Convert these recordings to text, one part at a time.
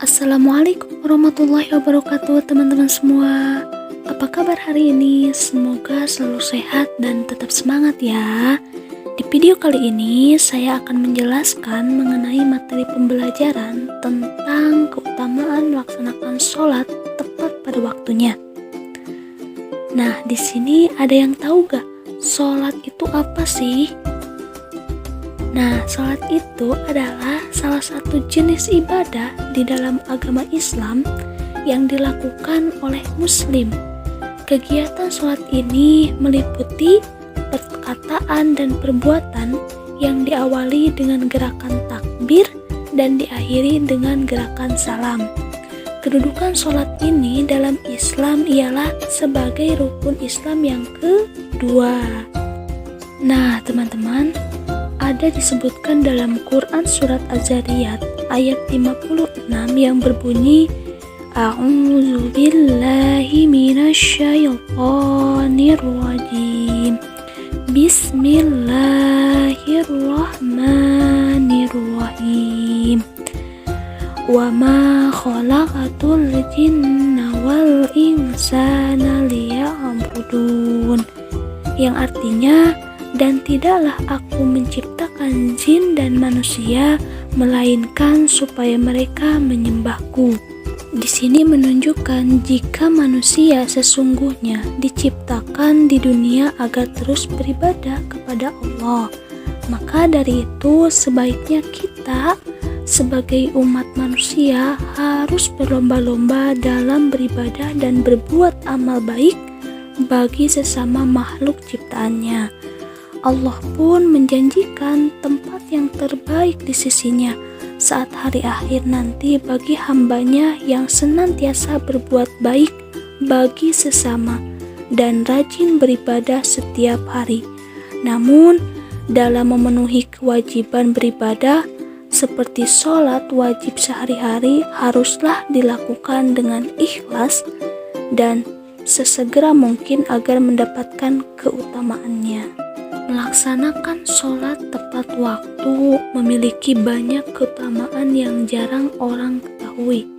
Assalamualaikum warahmatullahi wabarakatuh teman-teman semua. Apa kabar hari ini? Semoga selalu sehat dan tetap semangat ya. Di video kali ini saya akan menjelaskan mengenai materi pembelajaran tentang keutamaan melaksanakan sholat tepat pada waktunya. Nah, di sini ada yang tahu gak? Sholat itu apa sih? Nah, sholat itu adalah salah satu jenis ibadah di dalam agama Islam yang dilakukan oleh Muslim. Kegiatan sholat ini meliputi perkataan dan perbuatan yang diawali dengan gerakan takbir dan diakhiri dengan gerakan salam. Kedudukan sholat ini dalam Islam ialah sebagai rukun Islam yang kedua. Nah, teman-teman, ada disebutkan dalam Quran surat Az-Zariyat ayat 56 yang berbunyi A'udzu billahi minasyaitonir rajim. Bismillahirrahmanirrahim. Wa ma khalaqatul jinna wal insana liya'budun. Yang artinya, dan tidaklah aku menciptakan jin dan manusia melainkan supaya mereka menyembahku. Di sini menunjukkan jika manusia sesungguhnya diciptakan di dunia agar terus beribadah kepada Allah. Maka dari itu sebaiknya kita sebagai umat manusia harus berlomba-lomba dalam beribadah dan berbuat amal baik bagi sesama makhluk ciptaannya. Allah pun menjanjikan tempat yang terbaik di sisinya saat hari akhir nanti bagi hambanya yang senantiasa berbuat baik bagi sesama dan rajin beribadah setiap hari. Namun, dalam memenuhi kewajiban beribadah seperti sholat wajib sehari-hari haruslah dilakukan dengan ikhlas dan sesegera mungkin agar mendapatkan keutamaannya. Melaksanakan sholat tepat waktu memiliki banyak keutamaan yang jarang orang ketahui.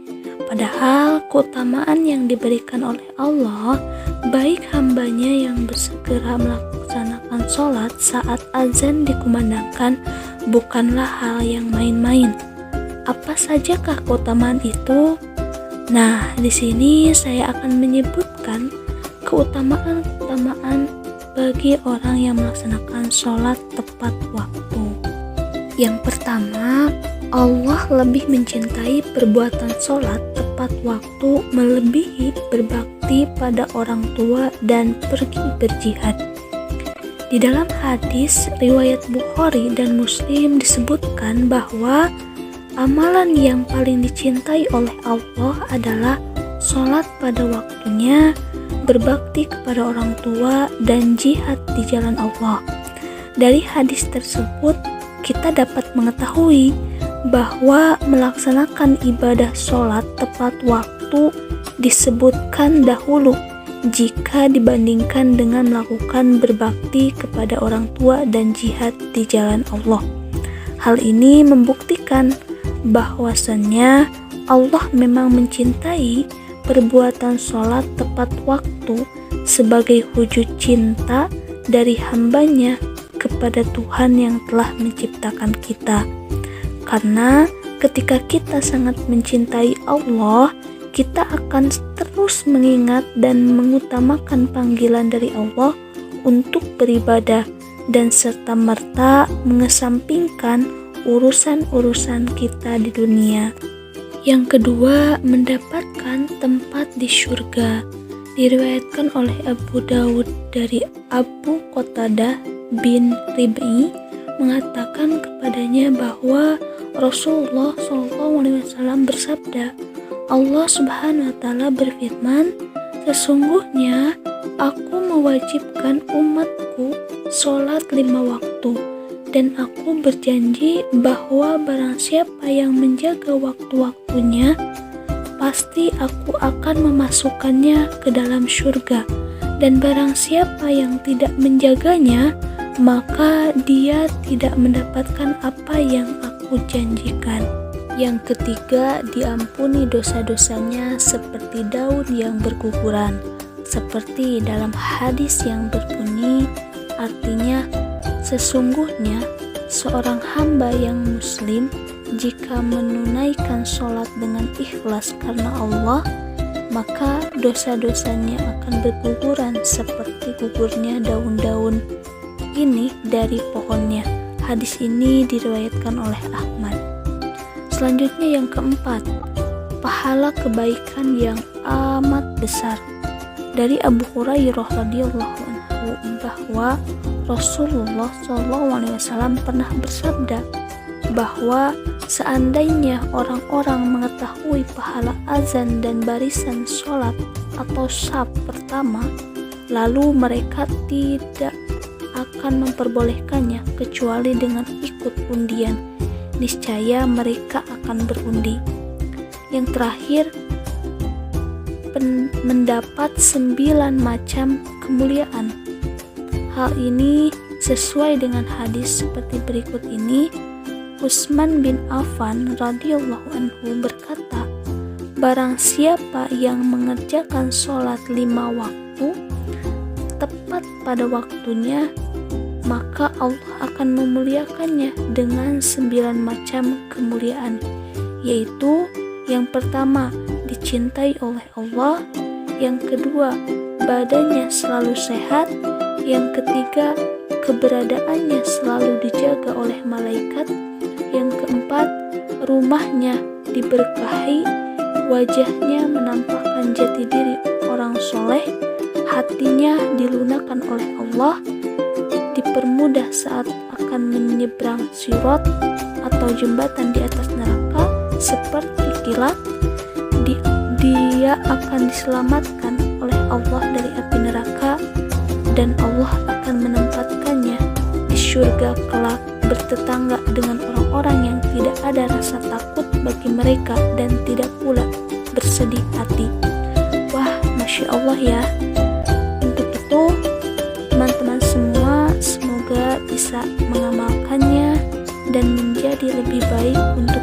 Padahal keutamaan yang diberikan oleh Allah baik hambanya yang bersegera melaksanakan sholat saat azan dikumandangkan bukanlah hal yang main-main. Apa sajakah keutamaan itu? Nah, di sini saya akan menyebutkan keutamaan-keutamaan bagi orang yang melaksanakan sholat tepat waktu. Yang pertama, Allah lebih mencintai perbuatan sholat tepat waktu melebihi berbakti pada orang tua dan pergi berjihad. Di dalam hadis riwayat Bukhari dan Muslim disebutkan bahwa amalan yang paling dicintai oleh Allah adalah sholat pada waktunya, berbakti kepada orang tua, dan jihad di jalan Allah. Dari hadis tersebut, kita dapat mengetahui bahwa melaksanakan ibadah sholat tepat waktu disebutkan dahulu jika dibandingkan dengan melakukan berbakti kepada orang tua dan jihad di jalan Allah. Hal ini membuktikan bahwasannya Allah memang mencintai perbuatan sholat tepat waktu sebagai wujud cinta dari hambanya kepada Tuhan yang telah menciptakan kita. Karena ketika kita sangat mencintai Allah, kita akan terus mengingat dan mengutamakan panggilan dari Allah untuk beribadah dan serta-merta mengesampingkan urusan-urusan kita di dunia. Yang kedua, mendapatkan tempat di surga. Diriwayatkan oleh Abu Dawud dari Abu Qatadah bin Rib'i mengatakan kepadanya bahwa Rasulullah SAW bersabda, Allah Subhanahu wa Ta'ala berfirman, sesungguhnya aku mewajibkan umatku sholat 5 waktu. Dan aku berjanji bahwa barang siapa yang menjaga waktu-waktunya, pasti aku akan memasukkannya ke dalam surga. Dan barang siapa yang tidak menjaganya, maka dia tidak mendapatkan apa yang aku janjikan. Yang ketiga, diampuni dosa-dosanya seperti daun yang berguguran, seperti dalam hadis yang berbunyi, artinya sesungguhnya seorang hamba yang muslim jika menunaikan sholat dengan ikhlas karena Allah, maka dosa-dosanya akan berguguran seperti gugurnya daun-daun ini dari pohonnya. Hadis ini diriwayatkan oleh Ahmad. Selanjutnya yang keempat, pahala kebaikan yang amat besar. Dari Abu Hurairah radhiyallahu anhu bahwa Rasulullah SAW pernah bersabda bahwa seandainya orang-orang mengetahui pahala azan dan barisan sholat atau shaf pertama, lalu mereka tidak akan memperbolehkannya kecuali dengan ikut undian, niscaya mereka akan berundi. Yang terakhir, mendapat 9 macam kemuliaan. Hal ini sesuai dengan hadis seperti berikut ini. Utsman bin Affan radhiyallahu anhu berkata, barang siapa yang mengerjakan sholat 5 waktu tepat pada waktunya, maka Allah akan memuliakannya dengan 9 macam kemuliaan, yaitu yang pertama, dicintai oleh Allah, yang kedua, badannya selalu sehat, yang ketiga, keberadaannya selalu dijaga oleh malaikat, yang keempat, rumahnya diberkahi, wajahnya menampakkan jati diri orang soleh, hatinya dilunakkan oleh Allah, dipermudah saat akan menyeberang sirat atau jembatan di atas neraka seperti kilat, dia akan diselamatkan oleh Allah dari api neraka, dan Allah akan menempatkannya di surga kelak bertetangga dengan orang-orang yang tidak ada rasa takut bagi mereka dan tidak pula bersedih hati. Wah, Masya Allah ya. Untuk itu, teman-teman semua semoga bisa mengamalkannya dan menjadi lebih baik untuk